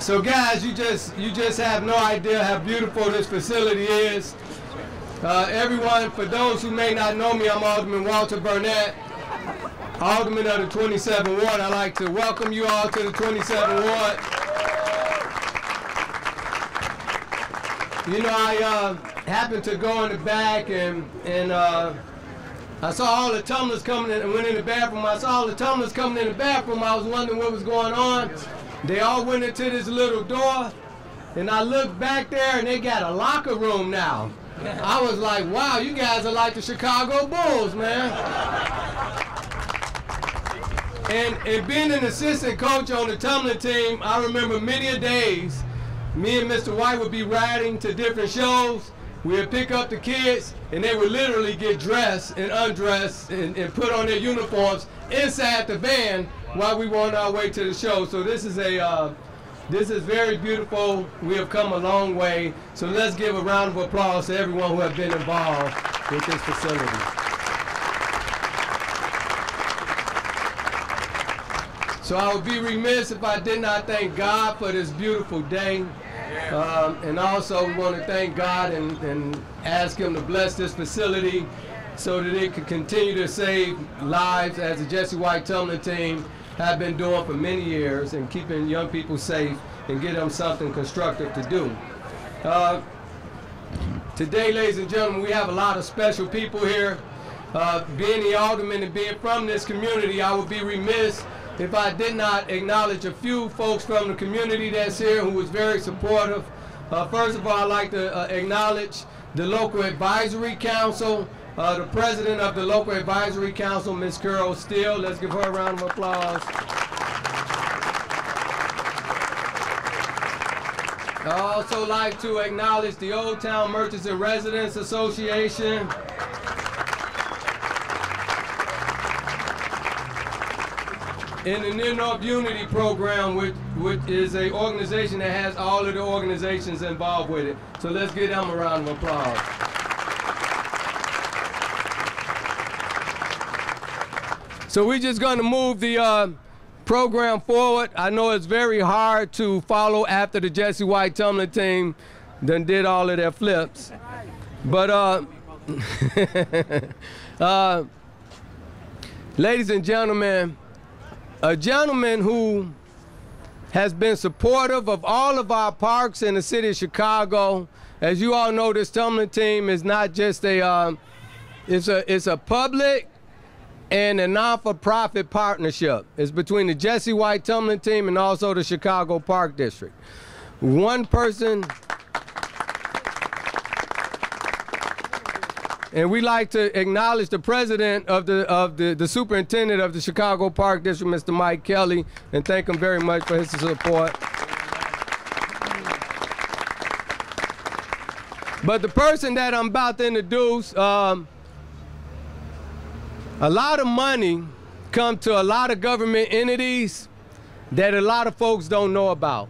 So guys, you just have no idea how beautiful this facility is. Everyone, for those who may not know me, I'm Alderman Walter Burnett, Alderman of the 27th Ward. I'd like to welcome you all to the 27th Ward. You know, I happened to go in the back and I saw all the tumblers coming in and went in the bathroom. I saw all the tumblers coming in the bathroom. I was wondering what was going on. They all went into this little door, and I looked back there, and they got a locker room now. I was like, wow, you guys are like the Chicago Bulls, man. And being an assistant coach on the tumbling team, I remember many a days, me and Mr. White would be riding to different shows. We would pick up the kids, and they would literally get dressed and undressed and put on their uniforms inside the van while we were on our way to the show. So this is very beautiful. We have come a long way. So let's give a round of applause to everyone who has been involved with this facility. So I would be remiss if I did not thank God for this beautiful day. And also we want to thank God and ask him to bless this facility so that it can continue to save lives as the Jesse White tumbling team have been doing for many years, and keeping young people safe and get them something constructive to do. Today, ladies and gentlemen, we have a lot of special people here. Being the alderman and being from this community, I would be remiss if I did not acknowledge a few folks from the community that's here who was very supportive. First of all, I'd like to acknowledge the local advisory council, the president of the local advisory council, Ms. Carol Steele. Let's give her a round of applause. I'd also like to acknowledge the Old Town Merchants and Residents Association. In the Near North Unity Program, which is an organization that has all of the organizations involved with it. So let's give them a round of applause. So we're just going to move the program forward. I know it's very hard to follow after the Jesse White tumbling team done did all of their flips. But ladies and gentlemen, a gentleman who has been supportive of all of our parks in the city of Chicago. As you all know, this tumbling team is not just it's a public and a non-for-profit partnership. It's between the Jesse White tumbling team and also the Chicago Park District. One person, and we like to acknowledge the president of the superintendent of the Chicago Park District, Mr. Mike Kelly, and thank him very much for his support. But the person that I'm about to introduce, a lot of money come to a lot of government entities that a lot of folks don't know about.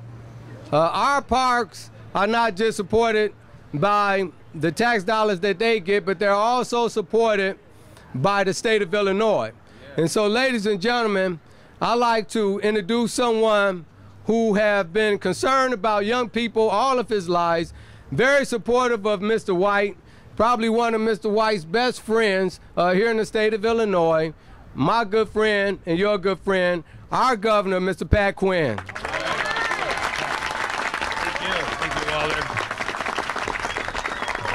Our parks are not just supported by the tax dollars that they get, but they're also supported by the state of Illinois. And so, ladies and gentlemen, I'd like to introduce someone who have been concerned about young people all of his life, very supportive of Mr. White, probably one of Mr. White's best friends here in the state of Illinois, my good friend and your good friend, our governor, Mr. Pat Quinn. Thank you, Walter.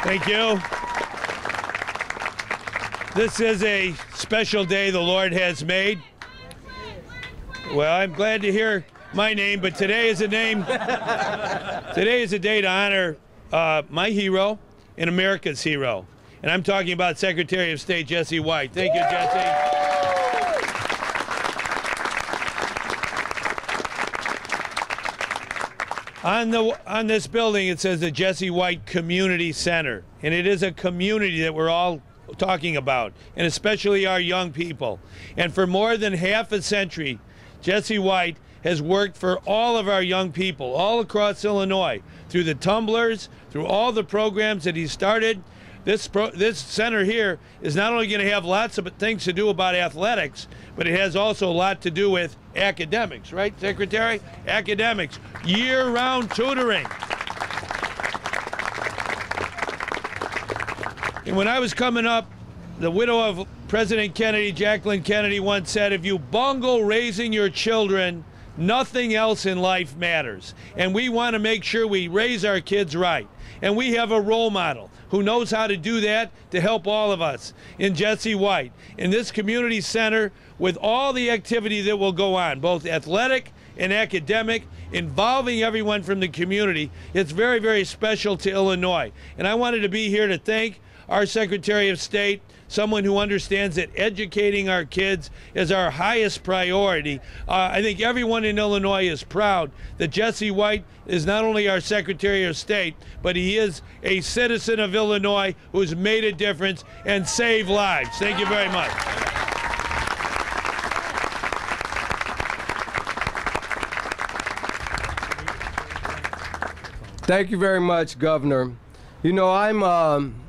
Thank you. This is a special day the Lord has made. Well, I'm glad to hear my name, but today is a name. Today is a day to honor my hero and America's hero. And I'm talking about Secretary of State Jesse White. Thank you, Jesse. On this building, it says the Jesse White Community Center. And it is a community that we're all talking about, and especially our young people. And for more than half a century, Jesse White has worked for all of our young people all across Illinois, through the tumblers, through all the programs that he started. this center here is not only going to have lots of things to do about athletics, but it has also a lot to do with academics, right, Secretary? Academics, year-round tutoring. And when I was coming up, the widow of President Kennedy, Jacqueline Kennedy, once said, if you bungle raising your children, nothing else in life matters. And we want to make sure we raise our kids right. And we have a role model who knows how to do that to help all of us in Jesse White. In this community center, with all the activity that will go on, both athletic and academic, involving everyone from the community, it's very, very special to Illinois. And I wanted to be here to thank our Secretary of State, someone who understands that educating our kids is our highest priority. I think everyone in Illinois is proud that Jesse White is not only our Secretary of State, but he is a citizen of Illinois who's made a difference and saved lives. Thank you very much. Thank you very much, Governor. You know, I'm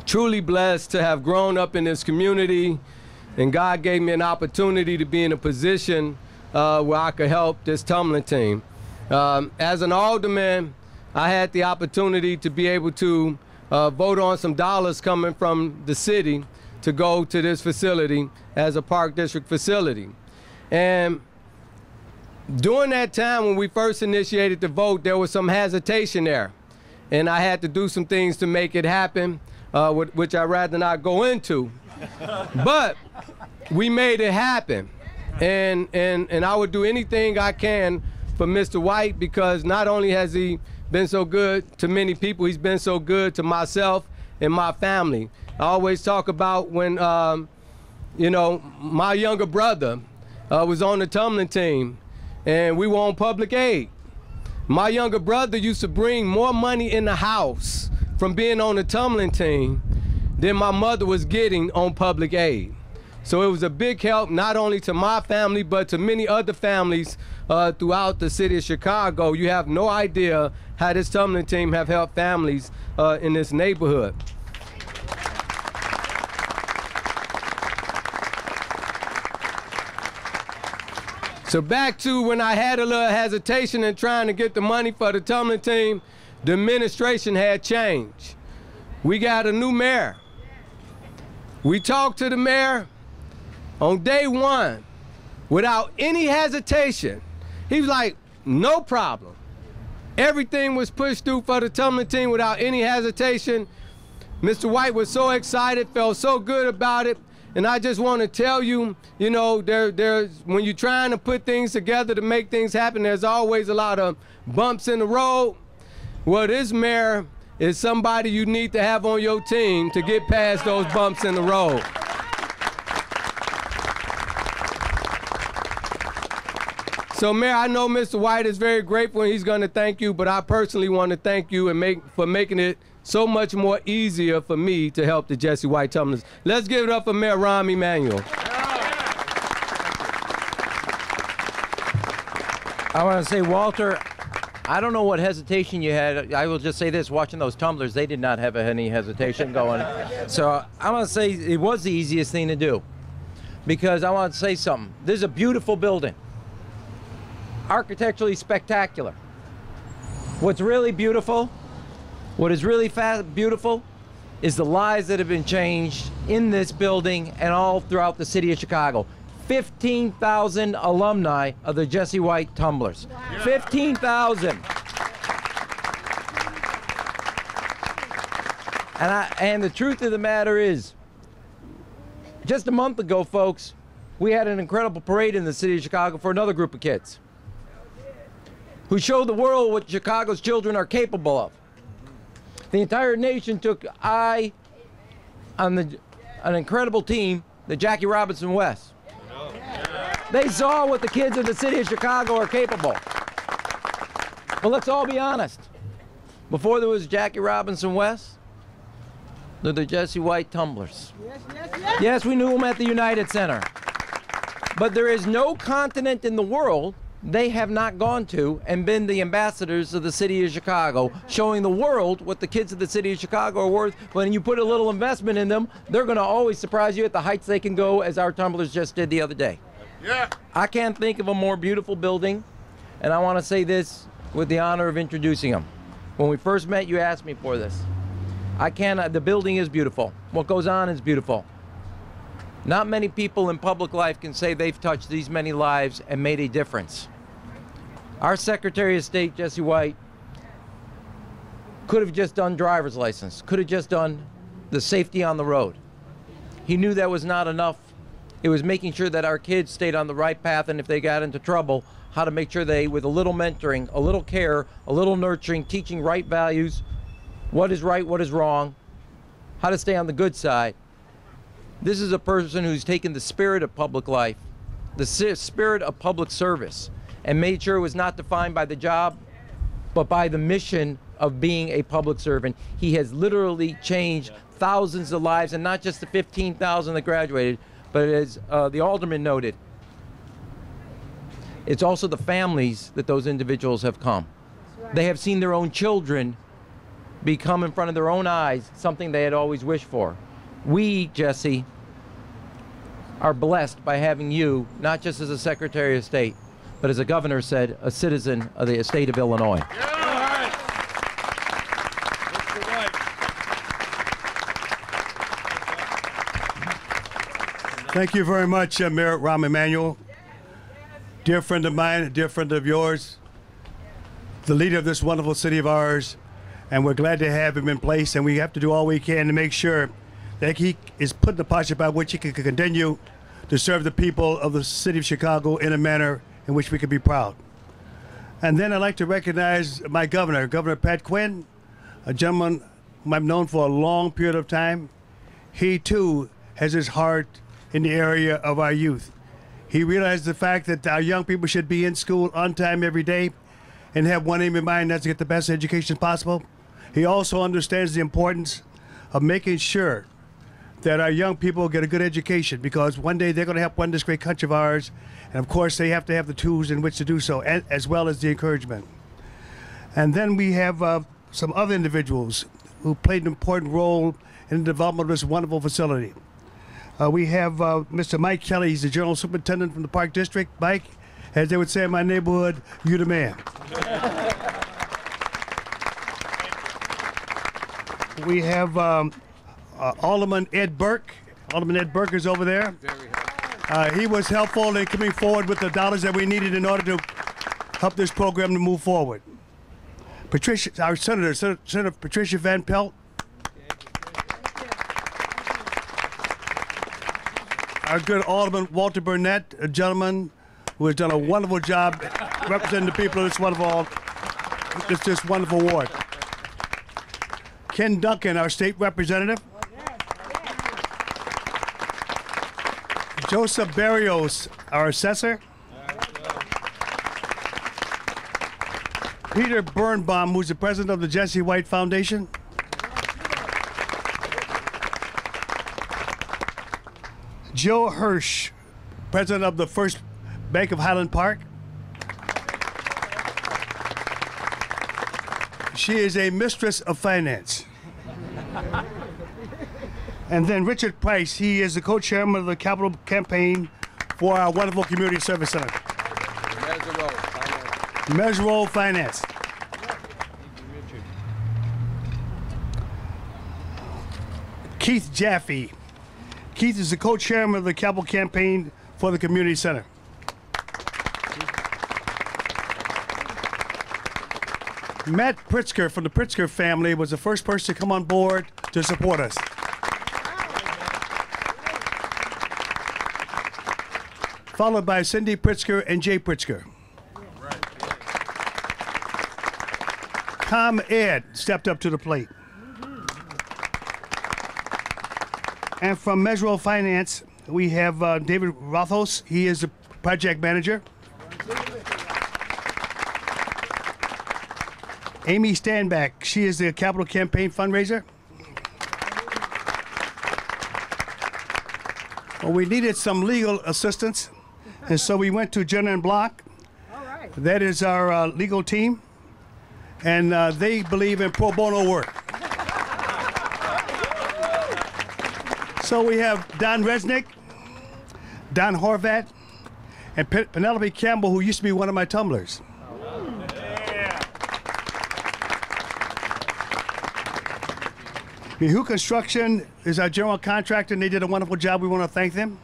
truly blessed to have grown up in this community, and God gave me an opportunity to be in a position where I could help this tumbling team. As an alderman, I had the opportunity to be able to vote on some dollars coming from the city to go to this facility as a Park District facility. And during that time when we first initiated the vote, there was some hesitation there. And I had to do some things to make it happen, which I'd rather not go into. But we made it happen. And I would do anything I can for Mr. White, because not only has he been so good to many people, he's been so good to myself and my family. I always talk about when, you know, my younger brother was on the tumbling team and we were on public aid. My younger brother used to bring more money in the house from being on the tumbling team than my mother was getting on public aid. So it was a big help not only to my family, but to many other families throughout the city of Chicago. You have no idea how this tumbling team have helped families in this neighborhood. So back to when I had a little hesitation in trying to get the money for the tumbling team, the administration had changed. We got a new mayor. We talked to the mayor on day one without any hesitation. He was like, no problem. Everything was pushed through for the tumbling team without any hesitation. Mr. White was so excited, felt so good about it. And I just want to tell you, you know, when you're trying to put things together to make things happen, there's always a lot of bumps in the road. Well, this mayor is somebody you need to have on your team to get past those bumps in the road. So, Mayor, I know Mr. White is very grateful and he's going to thank you, but I personally want to thank you and for making it so much more easier for me to help the Jesse White Tumblers. Let's give it up for Mayor Rahm Emanuel. I want to say, Walter, I don't know what hesitation you had. I will just say this, watching those tumblers, they did not have any hesitation going. So I want to say it was the easiest thing to do, because I want to say something. This is a beautiful building, architecturally spectacular. What's really beautiful, what is really beautiful is the lives that have been changed in this building and all throughout the city of Chicago. 15,000 alumni of the Jesse White Tumblers. Wow. 15,000. And the truth of the matter is, just a month ago, folks, we had an incredible parade in the city of Chicago for another group of kids who showed the world what Chicago's children are capable of. The entire nation took eye on an incredible team, the Jackie Robinson West. They saw what the kids of the city of Chicago are capable. But let's all be honest. Before there was Jackie Robinson West, there were the Jesse White Tumblers. Yes, we knew them at the United Center. But there is no continent in the world they have not gone to and been the ambassadors of the city of Chicago, showing the world what the kids of the city of Chicago are worth. When you put a little investment in them, they're going to always surprise you at the heights they can go, as our tumblers just did the other day. Yeah. I can't think of a more beautiful building, and I want to say this with the honor of introducing them. When we first met, you asked me for this. The building is beautiful. What goes on is beautiful. Not many people in public life can say they've touched these many lives and made a difference. Our Secretary of State, Jesse White, could have just done driver's license, could have just done the safety on the road. He knew that was not enough. It was making sure that our kids stayed on the right path, and if they got into trouble, how to make sure they, with a little mentoring, a little care, a little nurturing, teaching right values, what is right, what is wrong, how to stay on the good side. This is a person who's taken the spirit of public life, the spirit of public service, and made sure it was not defined by the job, but by the mission of being a public servant. He has literally changed thousands of lives, and not just the 15,000 that graduated, but as the alderman noted, it's also the families that those individuals have come. They have seen their own children become in front of their own eyes something they had always wished for. We, Jesse, are blessed by having you, not just as a Secretary of State, but as a governor said, a citizen of the state of Illinois. Yeah. Thank you very much, Mayor Rahm Emanuel. Dear friend of mine, a dear friend of yours, the leader of this wonderful city of ours, and we're glad to have him in place, and we have to do all we can to make sure that he is put in the posture by which he can continue to serve the people of the city of Chicago in a manner in which we can be proud. And then I'd like to recognize my governor, Governor Pat Quinn, a gentleman whom I've known for a long period of time. He too has his heart in the area of our youth. He realized the fact that our young people should be in school on time every day and have one aim in mind, that's to get the best education possible. He also understands the importance of making sure that our young people get a good education, because one day they're going to help run this great country of ours, and of course they have to have the tools in which to do so, as well as the encouragement. And then we have some other individuals who played an important role in the development of this wonderful facility. We have Mr. Mike Kelly. He's the General Superintendent from the Park District. Mike, as they would say in my neighborhood, you the man. We have Alderman Ed Burke. Alderman Ed Burke is over there. He was helpful in coming forward with the dollars that we needed in order to help this program to move forward. Patricia, our Senator Patricia Van Pelt. Our good Alderman Walter Burnett, a gentleman who has done a wonderful job representing the people of this wonderful ward. Ken Duncan, our state representative. Joseph Barrios, our assessor. Peter Birnbaum, who's the president of the Jesse White Foundation. Joe Hirsch, president of the First Bank of Highland Park. She is a mistress of finance. And then Richard Price, he is the co-chairman of the capital campaign for our wonderful community service center. Measure Finance. Keith Jaffe. Keith is the co-chairman of the capital campaign for the community center. Matt Pritzker from the Pritzker family was the first person to come on board to support us. Followed by Cindy Pritzker and Jay Pritzker. Tom Ed stepped up to the plate. And from Measure Finance, we have David Rothos. He is the project manager. Amy Standback, she is the capital campaign fundraiser. Well, we needed some legal assistance, and so we went to Jenner and Block. That is our legal team, and they believe in pro bono work. So we have Don Resnick, Don Horvat, and Penelope Campbell, who used to be one of my tumblers. Who Construction is our general contractor, and they did a wonderful job. We want to thank them.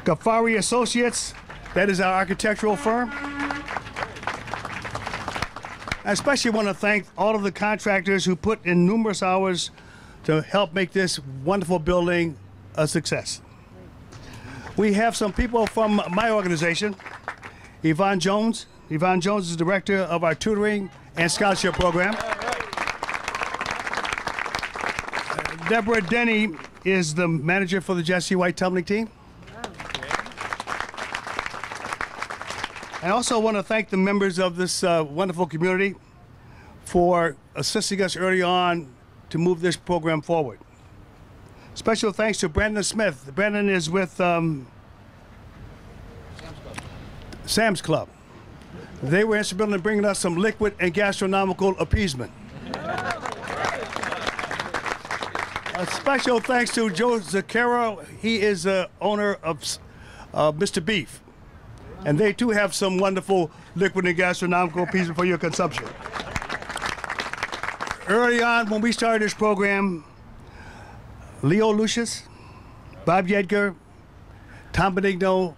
Ghaffari Associates, that is our architectural firm. I especially want to thank all of the contractors who put in numerous hours to help make this wonderful building a success. We have some people from my organization, Yvonne Jones. Yvonne Jones is director of our tutoring and scholarship program. Deborah Denny is the manager for the Jesse White tumbling team. I also want to thank the members of this wonderful community for assisting us early on to move this program forward. Special thanks to Brandon Smith. Brandon is with Sam's Club. They were instrumental in bringing us some liquid and gastronomical appeasement. A special thanks to Joe Zucchero. He is the owner of Mr. Beef. And they too have some wonderful liquid and gastronomical appeasement for your consumption. Early on, when we started this program, Leo Lucius, Bob Yedgar, Tom Benigno,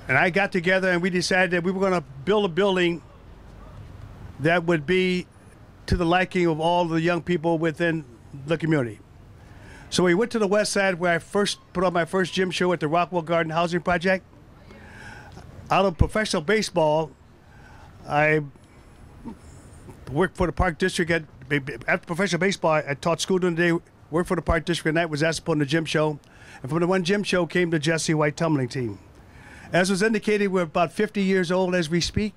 and I got together and we decided that we were going to build a building that would be to the liking of all the young people within the community. So we went to the west side where I first put on my first gym show at the Rockwell Garden Housing Project. Out of professional baseball, I worked for the Park District. After professional baseball, I taught school during the day, worked for the Park District at night, was asked to put on the gym show. And from the one gym show came the Jesse White tumbling team. As was indicated, we're about 50 years old as we speak,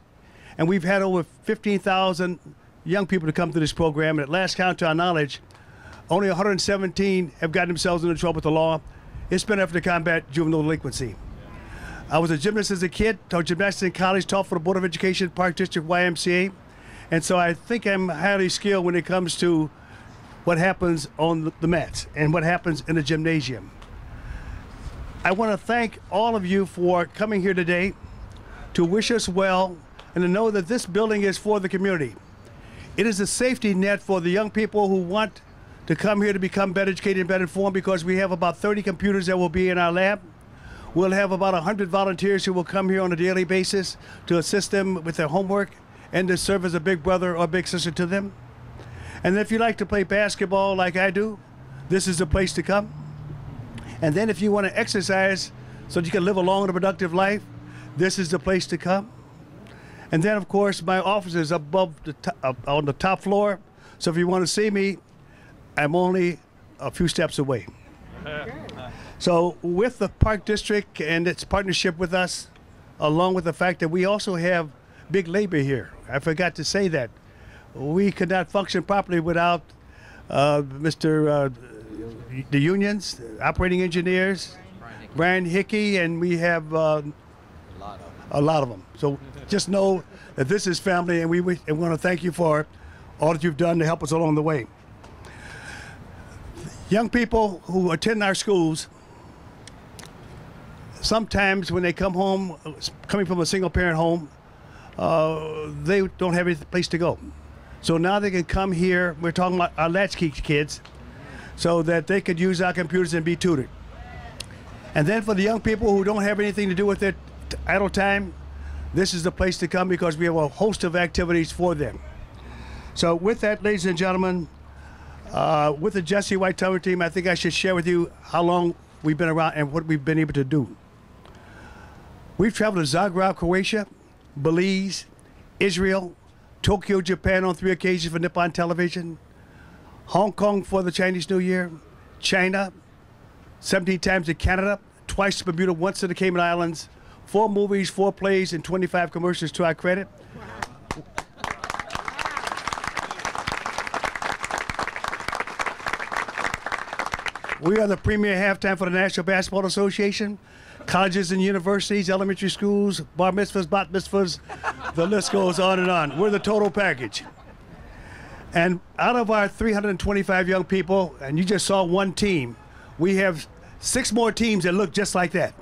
and we've had over 15,000 young people to come to this program. And at last count, to our knowledge, only 117 have gotten themselves into trouble with the law. It's been an effort to combat juvenile delinquency. I was a gymnast as a kid, taught gymnastics in college, taught for the Board of Education, Park District YMCA. And so I think I'm highly skilled when it comes to what happens on the mats and what happens in the gymnasium. I want to thank all of you for coming here today to wish us well and to know that this building is for the community. It is a safety net for the young people who want to come here to become better educated and better informed, because we have about 30 computers that will be in our lab. We'll have about 100 volunteers who will come here on a daily basis to assist them with their homework and to serve as a big brother or big sister to them. And if you like to play basketball like I do, this is the place to come. And then if you want to exercise so that you can live a long and productive life, this is the place to come. And then, of course, my office is above on the top floor. So if you want to see me, I'm only a few steps away. So with the Park District and its partnership with us, along with the fact that we also have big labor here. I forgot to say that. We could not function properly without the unions, operating engineers, Brian Hickey, and we have a lot of them. So just know that this is family, and we want to thank you for all that you've done to help us along the way. Young people who attend our schools, sometimes when they come home, coming from a single-parent home, they don't have any place to go. So now they can come here, we're talking about our latchkey kids, so that they could use our computers and be tutored. And then for the young people who don't have anything to do with their idle time, this is the place to come because we have a host of activities for them. So with that, ladies and gentlemen, with the Jesse White tumbling team, I think I should share with you how long we've been around and what we've been able to do. We've traveled to Zagreb, Croatia, Belize, Israel, Tokyo, Japan on 3 occasions for Nippon Television, Hong Kong for the Chinese New Year, China, 17 times to Canada, twice to Bermuda, once to the Cayman Islands, 4 movies, 4 plays, and 25 commercials to our credit. We are the premier halftime for the National Basketball Association. Colleges and universities, elementary schools, bar mitzvahs, bat mitzvahs, the list goes on and on. We're the total package. And out of our 325 young people, and you just saw one team, we have 6 more teams that look just like that.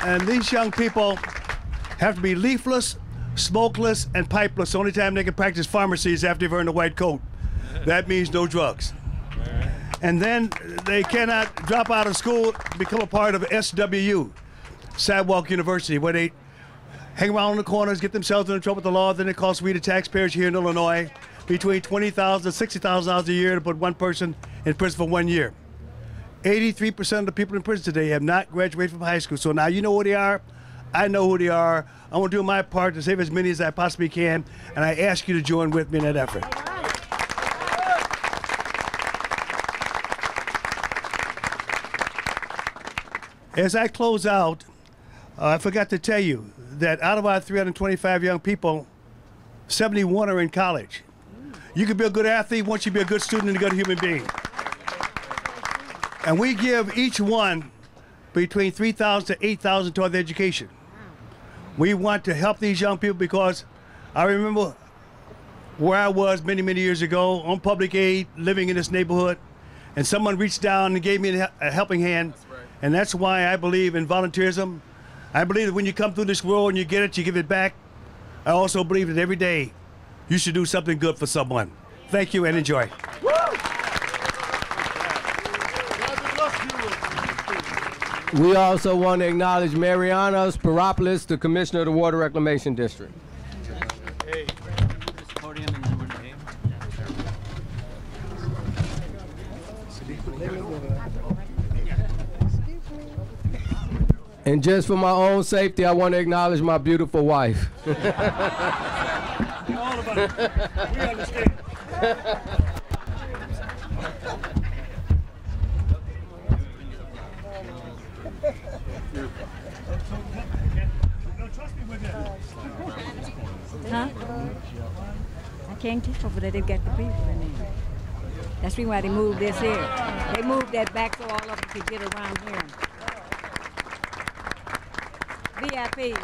And these young people have to be leafless, smokeless, and pipeless. The only time they can practice pharmacy is after they've earned a white coat. That means no drugs. And then they cannot drop out of school, become a part of SWU, Sidewalk University, where they hang around in the corners, get themselves in trouble with the law, then it costs we the taxpayers here in Illinois between $20,000 and $60,000 a year to put one person in prison for 1 year. 83% of the people in prison today have not graduated from high school. So now you know who they are. I know who they are. I'm going to do my part to save as many as I possibly can, and I ask you to join with me in that effort. As I close out, I forgot to tell you that out of our 325 young people, 71 are in college. You can be a good athlete once you be a good student and a good human being. And we give each one between $3,000 to $8,000 toward their education. We want to help these young people because I remember where I was many, many years ago on public aid, living in this neighborhood, and someone reached down and gave me a helping hand. And that's why I believe in volunteerism. I believe that when you come through this world and you get it, you give it back. I also believe that every day you should do something good for someone. Thank you and enjoy. We also want to acknowledge Mariana Spiropoulos, the Commissioner of the Water Reclamation District. Hey. And just for my own safety, I want to acknowledge my beautiful wife. All about it. We understand. Huh? I can't tell, but they've got the people in there. That's why they moved this here. They moved that back so all of them could get around here. VIPs.